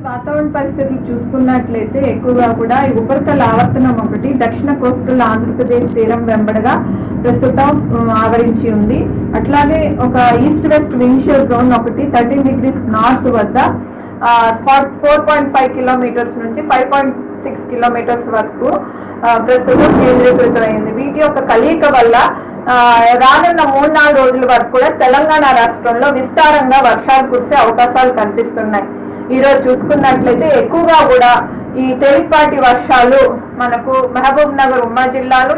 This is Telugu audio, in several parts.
వాతావరణ పరిస్థితులు చూసుకున్నట్లయితే ఎక్కువగా కూడా ఈ ఉపరితల ఆవర్తనం ఒకటి దక్షిణ కోస్టల్ ఆంధ్రప్రదేశ్ తీరం వెంబడగా ప్రస్తుతం ఆవరించి ఉంది. అట్లాగే ఒక east west wind shear zone ఒకటి 13 డిగ్రీస్ నార్త్ వద్ద 4.5 కిలోమీటర్స్ నుంచి 5.6 కిలోమీటర్స్ వరకు ప్రస్తుతం కేంద్రీకృతమైంది. వీటి యొక్క కలయిక వల్ల రానున్న 3-4 రోజుల వరకు కూడా తెలంగాణ రాష్ట్రంలో విస్తారంగా వర్షాలు కురిసే అవకాశాలు కనిపిస్తున్నాయి. ఈరోజు చూసుకున్నట్లయితే ఎక్కువగా కూడా ఈ తేలికపాటి వర్షాలు మనకు మహబూబ్ నగర్ ఉమ్మడి జిల్లాలు,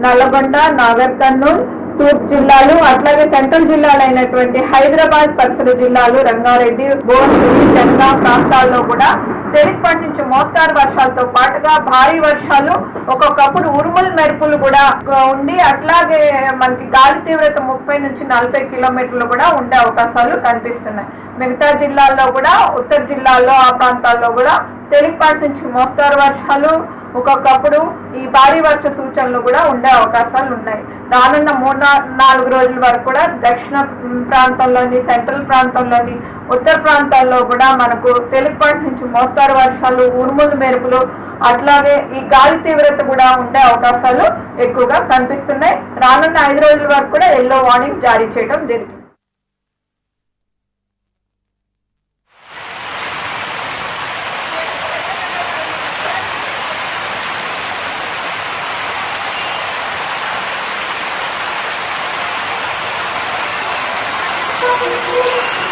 నల్లగొండ, నాగర్ కర్నూల్, తూర్పు జిల్లాలు, అట్లాగే సెంట్రల్ జిల్లాలు అయినటువంటి హైదరాబాద్ పరిసర జిల్లాలు, రంగారెడ్డి, భువనగిరి, జనగాం ప్రాంతాల్లో కూడా తేలికపాటి నుంచి మోస్తారు వర్షాలతో పాటుగా భారీ వర్షాలు, ఒక్కొక్కప్పుడు ఉరుములు మెరుపులు కూడా ఉండి అట్లాగే మనకి గాలి తీవ్రత 30 నుంచి 40 కిలోమీటర్లు కూడా ఉండే అవకాశాలు కనిపిస్తున్నాయి. మిగతా జిల్లాల్లో కూడా, ఉత్తర జిల్లాల్లో ఆ ప్రాంతాల్లో కూడా తేలికపాటి నుంచి మోస్తారు వర్షాలు, ఒక్కొక్కప్పుడు ఈ భారీ వర్ష సూచనలు కూడా ఉండే అవకాశాలు ఉన్నాయి. రానున్న 3-4 రోజుల వరకు కూడా దక్షిణ ప్రాంతంలోని, సెంట్రల్ ప్రాంతంలోని, ఉత్తర ప్రాంతాల్లో కూడా మనకు తేలికపాటి నుంచి మోస్తారు వర్షాలు, ఉరుములు మెరుపులు, అట్లాగే ఈ గాలి తీవ్రత కూడా ఉండే అవకాశాలు ఎక్కువగా కనిపిస్తున్నాయి. రానున్న 5 రోజుల వరకు కూడా ఎల్లో వార్నింగ్ జారీ చేయడం జరిగింది. Thank you.